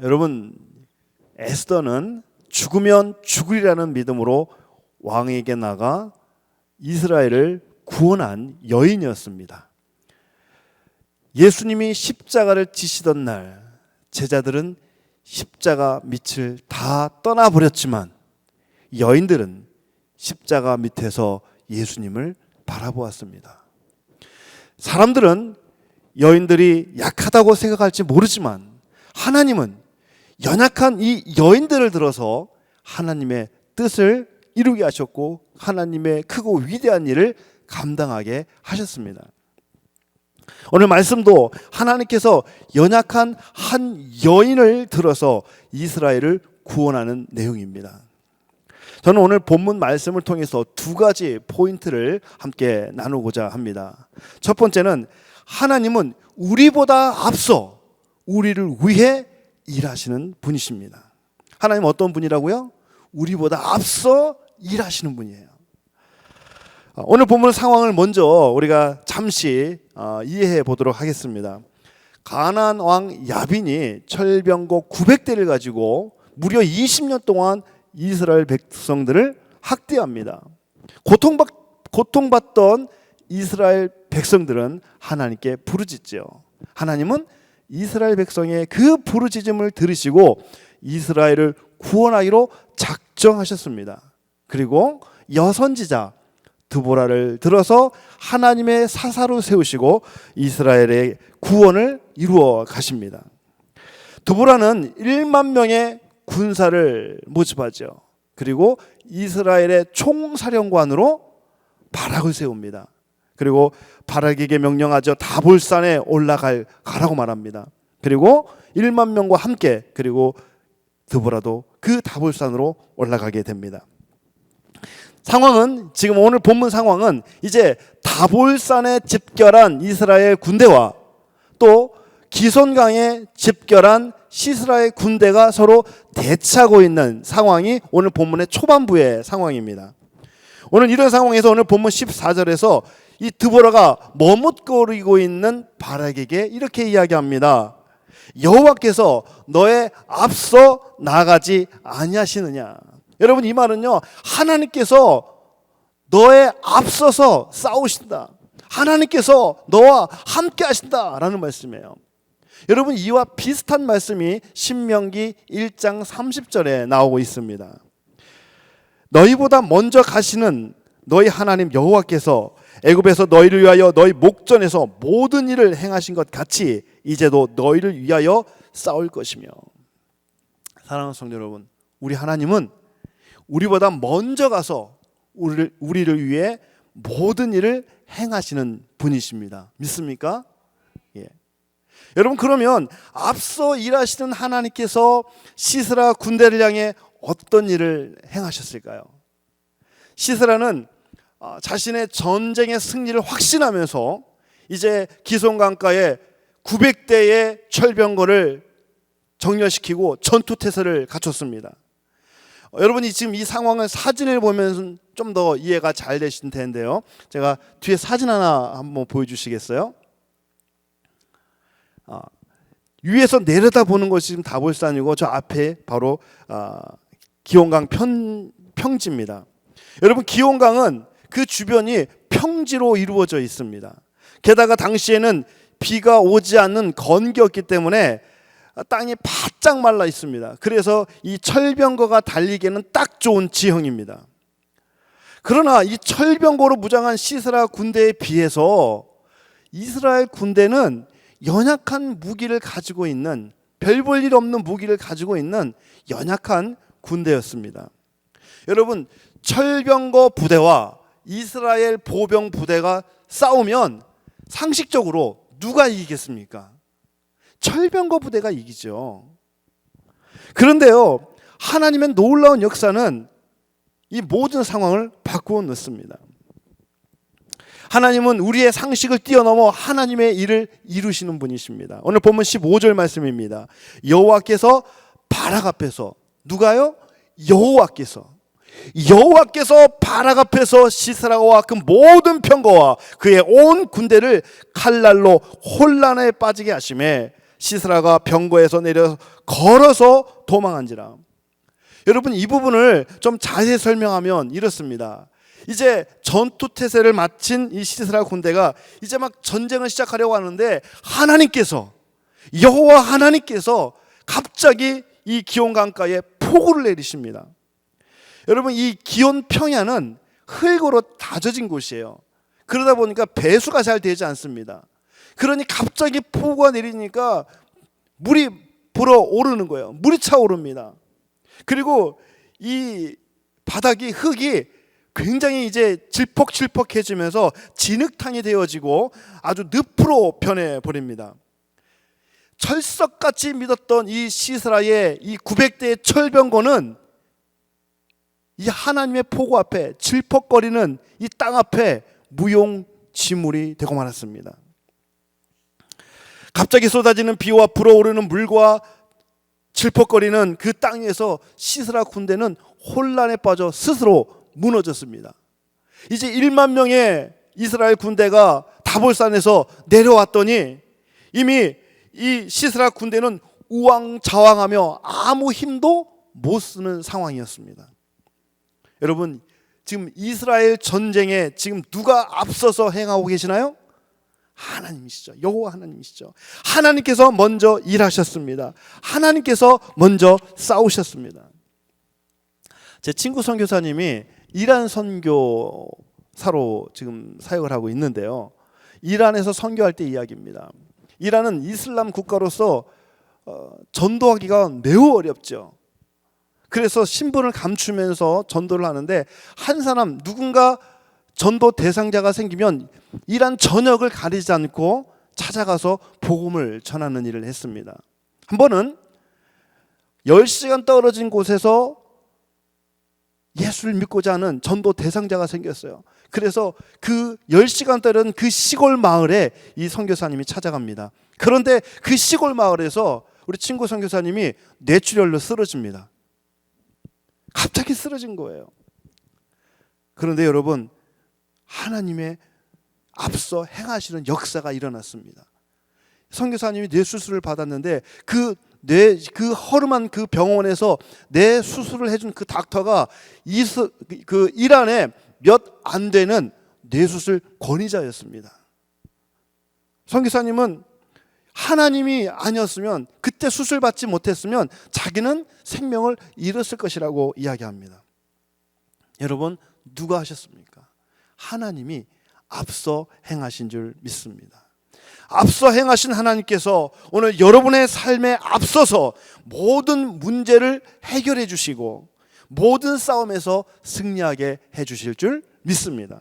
여러분, 에스더는 죽으면 죽으리라는 믿음으로 왕에게 나가 이스라엘을 구원한 여인이었습니다. 예수님이 십자가를 지시던 날 제자들은 십자가 밑을 다 떠나버렸지만 여인들은 십자가 밑에서 예수님을 바라보았습니다. 사람들은 여인들이 약하다고 생각할지 모르지만 하나님은 연약한 이 여인들을 들어서 하나님의 뜻을 이루게 하셨고 하나님의 크고 위대한 일을 감당하게 하셨습니다. 오늘 말씀도 하나님께서 연약한 한 여인을 들어서 이스라엘을 구원하는 내용입니다. 저는 오늘 본문 말씀을 통해서 두 가지 포인트를 함께 나누고자 합니다. 첫 번째는 하나님은 우리보다 앞서 우리를 위해 일하시는 분이십니다. 하나님 어떤 분이라고요? 우리보다 앞서 일하시는 분이에요. 오늘 본문 상황을 먼저 우리가 잠시 이해해 보도록 하겠습니다. 가나안 왕 야빈이 철병거 900대를 가지고 무려 20년 동안 이스라엘 백성들을 학대합니다. 고통받던 이스라엘 백성들은 하나님께 부르짖죠. 하나님은 이스라엘 백성의 그 부르짖음을 들으시고 이스라엘을 구원하기로 작정하셨습니다. 그리고 여선지자 드보라를 들어서 하나님의 사사로 세우시고 이스라엘의 구원을 이루어 가십니다. 드보라는 1만 명의 군사를 모집하죠. 그리고 이스라엘의 총사령관으로 바락을 세웁니다. 그리고 바락에게 명령하죠. 다볼산에 가라고 말합니다. 그리고 1만 명과 함께 그리고 드보라도 그 다볼산으로 올라가게 됩니다. 상황은 지금 오늘 본문 상황은 이제 다볼산에 집결한 이스라엘 군대와 또 기손강에 집결한 시스라의 군대가 서로 대치하고 있는 상황이 오늘 본문의 초반부의 상황입니다. 오늘 이런 상황에서 오늘 본문 14절에서 이 드보라가 머뭇거리고 있는 바락에게 이렇게 이야기합니다. 여호와께서 너의 앞서 나가지 아니하시느냐. 여러분, 이 말은요, 하나님께서 너의 앞서서 싸우신다. 하나님께서 너와 함께 하신다라는 말씀이에요. 여러분, 이와 비슷한 말씀이 신명기 1장 30절에 나오고 있습니다. 너희보다 먼저 가시는 너희 하나님 여호와께서 애굽에서 너희를 위하여 너희 목전에서 모든 일을 행하신 것 같이 이제도 너희를 위하여 싸울 것이며. 사랑하는 성도 여러분, 우리 하나님은 우리보다 먼저 가서 우리를 위해 모든 일을 행하시는 분이십니다. 믿습니까? 예. 여러분, 그러면 앞서 일하시는 하나님께서 시스라 군대를 향해 어떤 일을 행하셨을까요? 시스라는 자신의 전쟁의 승리를 확신하면서 이제 기손강가에 900대의 철병거를 정렬시키고 전투태세를 갖췄습니다. 여러분이 지금 이 상황을 사진을 보면 좀 더 이해가 잘 되실 텐데요. 제가 뒤에 사진 하나 한번 보여주시겠어요? 위에서 내려다보는 것이 지금 다볼산이고 저 앞에 바로 기온강 평지입니다. 여러분, 기온강은 그 주변이 평지로 이루어져 있습니다. 게다가 당시에는 비가 오지 않는 건기였기 때문에 땅이 바짝 말라 있습니다. 그래서 이 철병거가 달리기에는 딱 좋은 지형입니다. 그러나 이 철병거로 무장한 시스라 군대에 비해서 이스라엘 군대는 연약한 무기를 가지고 있는, 별 볼 일 없는 무기를 가지고 있는 연약한 군대였습니다. 여러분, 철병거 부대와 이스라엘 보병 부대가 싸우면 상식적으로 누가 이기겠습니까? 철병거 부대가 이기죠. 그런데요, 하나님의 놀라운 역사는 이 모든 상황을 바꾸어 놓습니다. 하나님은 우리의 상식을 뛰어넘어 하나님의 일을 이루시는 분이십니다. 오늘 본문 15절 말씀입니다. 여호와께서 바락 앞에서, 누가요? 여호와께서 바락 앞에서 시스라와 그 모든 병거와 그의 온 군대를 칼날로 혼란에 빠지게 하심에 시스라가 병거에서 내려 걸어서 도망한지라. 여러분, 이 부분을 좀 자세히 설명하면 이렇습니다. 이제 전투태세를 마친 이 시스라 군대가 이제 막 전쟁을 시작하려고 하는데 여호와 하나님께서 갑자기 이 기온 강가에 폭우를 내리십니다. 여러분, 이 기온 평야는 흙으로 다져진 곳이에요. 그러다 보니까 배수가 잘 되지 않습니다. 그러니 갑자기 폭우가 내리니까 물이 불어오르는 거예요. 물이 차오릅니다. 그리고 이 바닥이 흙이 굉장히 이제 질퍽질퍽해지면서 진흙탕이 되어지고 아주 늪으로 변해버립니다. 철석같이 믿었던 이 시스라의 이 900대의 철병거는 이 하나님의 폭우 앞에, 질퍽거리는 이 땅 앞에 무용지물이 되고 말았습니다. 갑자기 쏟아지는 비와 불어오르는 물과 질퍽거리는 그 땅에서 시스라 군대는 혼란에 빠져 스스로 무너졌습니다. 이제 1만 명의 이스라엘 군대가 다볼산에서 내려왔더니 이미 이 시스라 군대는 우왕좌왕하며 아무 힘도 못 쓰는 상황이었습니다. 여러분, 지금 이스라엘 전쟁에 지금 누가 앞서서 행하고 계시나요? 하나님이시죠. 여호와 하나님이시죠. 하나님께서 먼저 일하셨습니다. 하나님께서 먼저 싸우셨습니다. 제 친구 선교사님이 이란 선교사로 지금 사역을 하고 있는데요, 이란에서 선교할 때 이야기입니다. 이란은 이슬람 국가로서 전도하기가 매우 어렵죠. 그래서 신분을 감추면서 전도를 하는데, 한 사람 누군가 전도 대상자가 생기면 이란 전역을 가리지 않고 찾아가서 복음을 전하는 일을 했습니다. 한 번은 10시간 떨어진 곳에서 예수를 믿고자 하는 전도 대상자가 생겼어요. 그래서 그 10시간 떨어진 그 시골 마을에 이 선교사님이 찾아갑니다. 그런데 그 시골 마을에서 우리 친구 선교사님이 뇌출혈로 쓰러집니다. 갑자기 쓰러진 거예요. 그런데 여러분, 하나님의 앞서 행하시는 역사가 일어났습니다. 선교사님이 뇌 수술을 받았는데 그 허름한 그 병원에서 뇌 수술을 해준 그 닥터가 이란에 몇 안 되는 뇌수술 권위자였습니다. 선교사님은 하나님이 아니었으면, 그때 수술 받지 못했으면 자기는 생명을 잃었을 것이라고 이야기합니다. 여러분, 누가 하셨습니까? 하나님이 앞서 행하신 줄 믿습니다. 앞서 행하신 하나님께서 오늘 여러분의 삶에 앞서서 모든 문제를 해결해 주시고 모든 싸움에서 승리하게 해 주실 줄 믿습니다.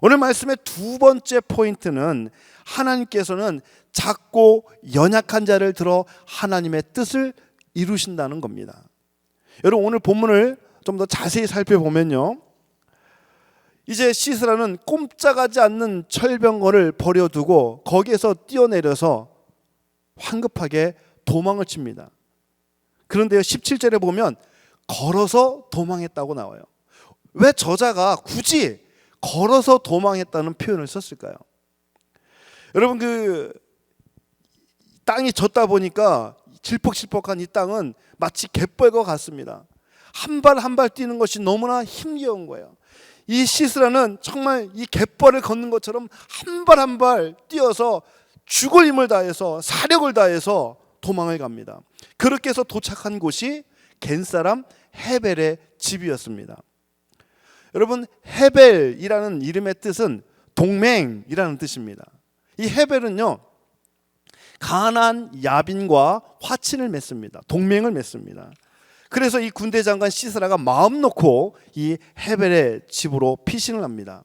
오늘 말씀의 두 번째 포인트는 하나님께서는 작고 연약한 자를 들어 하나님의 뜻을 이루신다는 겁니다. 여러분, 오늘 본문을 좀 더 자세히 살펴보면요, 이제 시스라는 꼼짝하지 않는 철병거를 버려두고 거기에서 뛰어내려서 황급하게 도망을 칩니다. 그런데 17절에 보면 걸어서 도망했다고 나와요. 왜 저자가 굳이 걸어서 도망했다는 표현을 썼을까요? 여러분, 그 땅이 젖다 보니까 질퍽질퍽한 이 땅은 마치 갯벌과 같습니다. 한 발 한 발 뛰는 것이 너무나 힘겨운 거예요. 이 시스라는 정말 이 갯벌을 걷는 것처럼 한 발 한 발 뛰어서 죽을 힘을 다해서 사력을 다해서 도망을 갑니다. 그렇게 해서 도착한 곳이 겐사람 헤벨의 집이었습니다. 여러분, 헤벨이라는 이름의 뜻은 동맹이라는 뜻입니다. 이 헤벨은요, 가나안 야빈과 화친을 맺습니다. 동맹을 맺습니다. 그래서 이 군대 장관 시스라가 마음 놓고 이 헤벨의 집으로 피신을 합니다.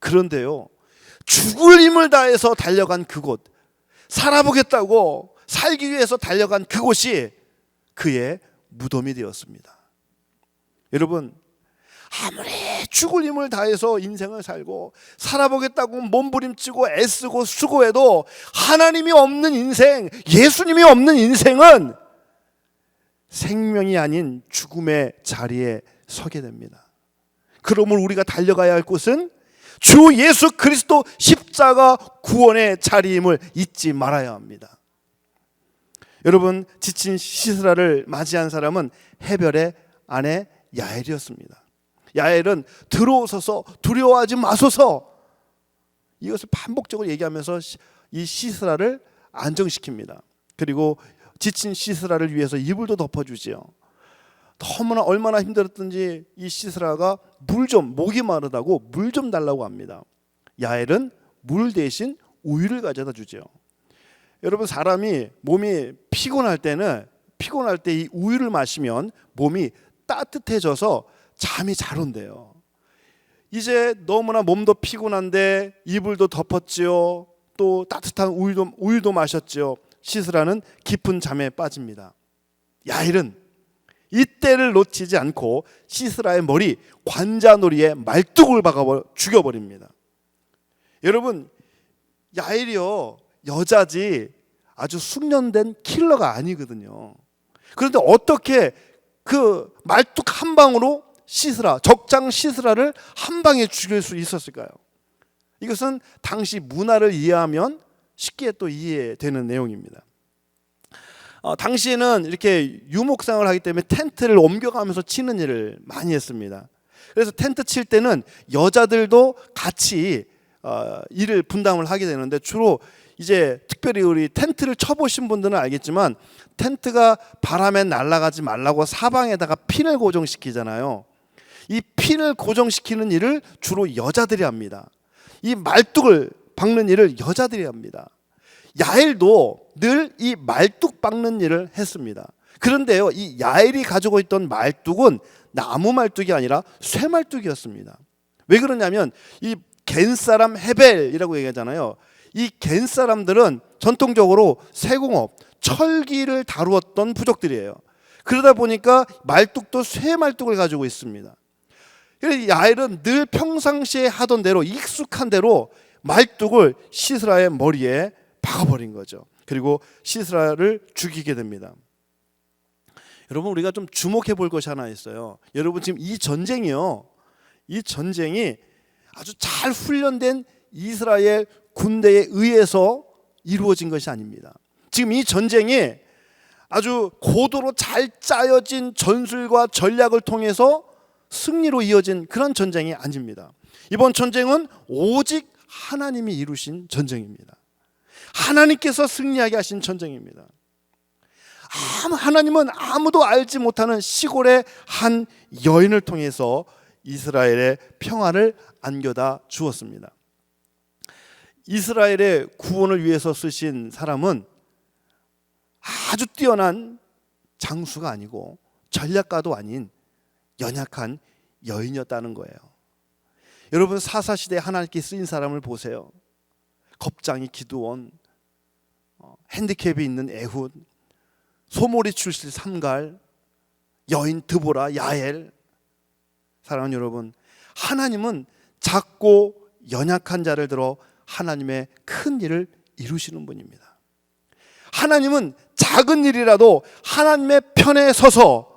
그런데요, 죽을 힘을 다해서 달려간 그곳, 살아보겠다고 살기 위해서 달려간 그곳이 그의 무덤이 되었습니다. 여러분, 아무리 죽을 힘을 다해서 인생을 살고 살아보겠다고 몸부림치고 애쓰고 수고해도 하나님이 없는 인생, 예수님이 없는 인생은 생명이 아닌 죽음의 자리에 서게 됩니다. 그러므로 우리가 달려가야 할 곳은 주 예수 그리스도 십자가 구원의 자리임을 잊지 말아야 합니다. 여러분, 지친 시스라를 맞이한 사람은 헤벨의 아내 야엘이었습니다. 야엘은 들어오소서, 두려워하지 마소서, 이것을 반복적으로 얘기하면서 이 시스라를 안정시킵니다. 그리고 지친 시스라를 위해서 이불도 덮어주지요. 너무나 얼마나 힘들었든지 이 시스라가 목이 마르다고 물 좀 달라고 합니다. 야엘은 물 대신 우유를 가져다 주죠. 여러분, 사람이 몸이 피곤할 때 이 우유를 마시면 몸이 따뜻해져서 잠이 잘 온대요. 이제 너무나 몸도 피곤한데 이불도 덮었지요. 또 따뜻한 우유도 마셨지요. 시스라는 깊은 잠에 빠집니다. 야엘은 이때를 놓치지 않고 시스라의 머리 관자놀이에 말뚝을 박아 죽여버립니다. 여러분, 야엘이요, 여자지 아주 숙련된 킬러가 아니거든요. 그런데 어떻게 그 말뚝 한 방으로 적장 시스라를 한 방에 죽일 수 있었을까요? 이것은 당시 문화를 이해하면 쉽게 또 이해되는 내용입니다. 당시에는 이렇게 유목상을 하기 때문에 텐트를 옮겨가면서 치는 일을 많이 했습니다. 그래서 텐트 칠 때는 여자들도 같이 일을 분담을 하게 되는데, 주로 이제 특별히 우리 텐트를 쳐보신 분들은 알겠지만 텐트가 바람에 날아가지 말라고 사방에다가 핀을 고정시키잖아요. 이 핀을 고정시키는 일을 주로 여자들이 합니다. 이 말뚝을 박는 일을 여자들이 합니다. 야엘도 늘 이 말뚝 박는 일을 했습니다. 그런데요, 이 야엘이 가지고 있던 말뚝은 나무 말뚝이 아니라 쇠 말뚝이었습니다. 왜 그러냐면 이 겐 사람 헤벨이라고 얘기하잖아요. 이 겐 사람들은 전통적으로 세공업, 철기를 다루었던 부족들이에요. 그러다 보니까 말뚝도 쇠 말뚝을 가지고 있습니다. 그래서 야엘은 늘 평상시에 하던 대로, 익숙한 대로 말뚝을 시스라의 머리에 박아버린 거죠. 그리고 시스라를 죽이게 됩니다. 여러분, 우리가 좀 주목해 볼 것이 하나 있어요. 여러분, 지금 이 전쟁이 아주 잘 훈련된 이스라엘 군대에 의해서 이루어진 것이 아닙니다. 지금 이 전쟁이 아주 고도로 잘 짜여진 전술과 전략을 통해서 승리로 이어진 그런 전쟁이 아닙니다. 이번 전쟁은 오직 하나님이 이루신 전쟁입니다. 하나님께서 승리하게 하신 전쟁입니다. 하나님은 아무도 알지 못하는 시골의 한 여인을 통해서 이스라엘의 평화를 안겨다 주었습니다. 이스라엘의 구원을 위해서 쓰신 사람은 아주 뛰어난 장수가 아니고 전략가도 아닌 연약한 여인이었다는 거예요. 여러분, 사사시대에 하나님께 쓰인 사람을 보세요. 겁장이 기드온, 핸디캡이 있는 에훗, 소몰이 출신 삼갈, 여인 드보라, 야엘. 사랑하는 여러분, 하나님은 작고 연약한 자를 들어 하나님의 큰 일을 이루시는 분입니다. 하나님은 작은 일이라도 하나님의 편에 서서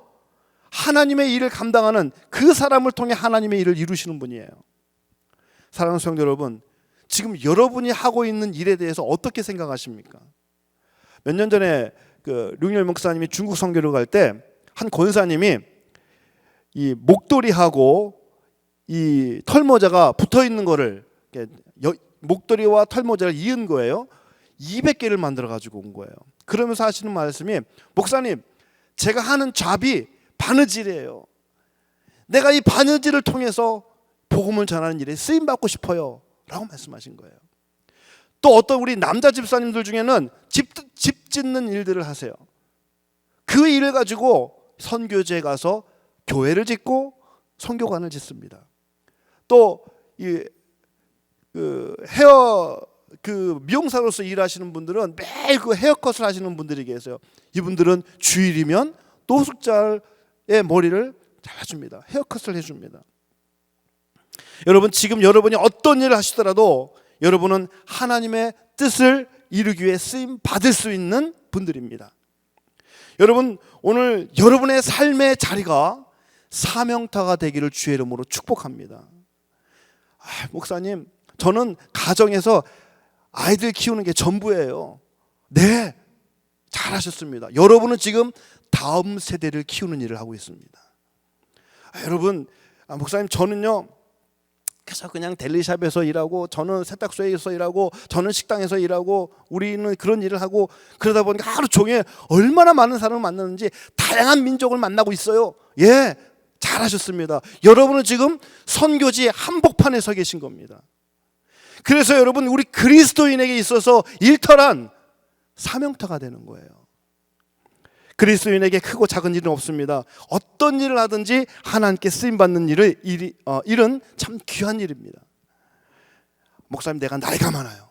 하나님의 일을 감당하는 그 사람을 통해 하나님의 일을 이루시는 분이에요. 사랑하는 성도 여러분, 지금 여러분이 하고 있는 일에 대해서 어떻게 생각하십니까? 몇 년 전에 류열 목사님이 중국 선교를 갈 때 한 권사님이 이 목도리하고 이 털모자가 붙어 있는 거를, 목도리와 털모자를 이은 거예요. 200개를 만들어 가지고 온 거예요. 그러면서 하시는 말씀이, 목사님, 제가 하는 잡이 바느질이에요. 내가 이 바느질을 통해서 복음을 전하는 일에 쓰임 받고 싶어요 라고 말씀하신 거예요. 또 어떤 우리 남자 집사님들 중에는 집 짓는 일들을 하세요. 그 일을 가지고 선교지에 가서 교회를 짓고 선교관을 짓습니다. 또 미용사로서 일하시는 분들은 매일 그 헤어컷을 하시는 분들이 계세요. 이분들은 주일이면 노숙자의 머리를 잘라줍니다. 헤어컷을 해줍니다. 여러분, 지금 여러분이 어떤 일을 하시더라도 여러분은 하나님의 뜻을 이루기 위해 쓰임 받을 수 있는 분들입니다. 여러분, 오늘 여러분의 삶의 자리가 사명타가 되기를 주의 이름으로 축복합니다. 목사님, 저는 가정에서 아이들 키우는 게 전부예요. 네, 잘하셨습니다. 여러분은 지금 다음 세대를 키우는 일을 하고 있습니다. 여러분, 목사님 저는요 그래서 그냥 델리샵에서 일하고, 저는 세탁소에서 일하고, 저는 식당에서 일하고, 우리는 그런 일을 하고, 그러다 보니까 하루 종일 얼마나 많은 사람을 만나는지, 다양한 민족을 만나고 있어요. 예, 잘하셨습니다. 여러분은 지금 선교지 한복판에 서 계신 겁니다. 그래서 여러분, 우리 그리스도인에게 있어서 일터란 사명터가 되는 거예요. 그리스도인에게 크고 작은 일은 없습니다. 어떤 일을 하든지 하나님께 쓰임받는 일은 참 귀한 일입니다. 목사님, 내가 나이가 많아요.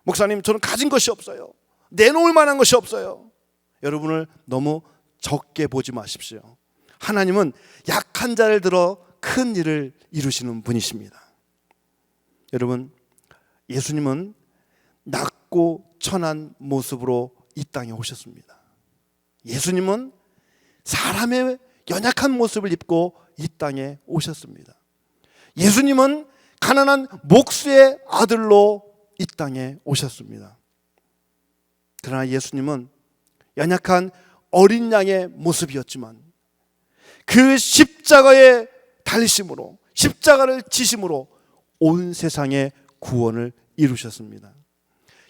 목사님, 저는 가진 것이 없어요. 내놓을 만한 것이 없어요. 여러분을 너무 적게 보지 마십시오. 하나님은 약한 자를 들어 큰 일을 이루시는 분이십니다. 여러분, 예수님은 낮고 천한 모습으로 이 땅에 오셨습니다. 예수님은 사람의 연약한 모습을 입고 이 땅에 오셨습니다. 예수님은 가난한 목수의 아들로 이 땅에 오셨습니다. 그러나 예수님은 연약한 어린 양의 모습이었지만 그 십자가의 달리심으로, 십자가를 지심으로 온 세상의 구원을 이루셨습니다.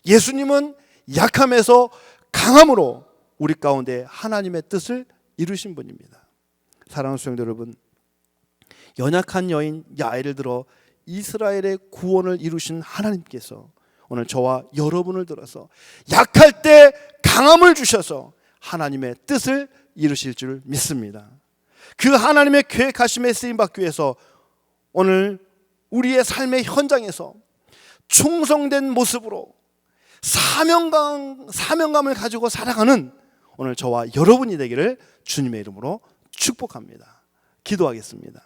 예수님은 약함에서 강함으로 우리 가운데 하나님의 뜻을 이루신 분입니다. 사랑하는 성도 여러분, 연약한 여인 야엘을 들어 이스라엘의 구원을 이루신 하나님께서 오늘 저와 여러분을 들어서 약할 때 강함을 주셔서 하나님의 뜻을 이루실 줄 믿습니다. 그 하나님의 계획하심에 쓰임받기 위해서 오늘 우리의 삶의 현장에서 충성된 모습으로 사명감을 가지고 살아가는 오늘 저와 여러분이 되기를 주님의 이름으로 축복합니다. 기도하겠습니다.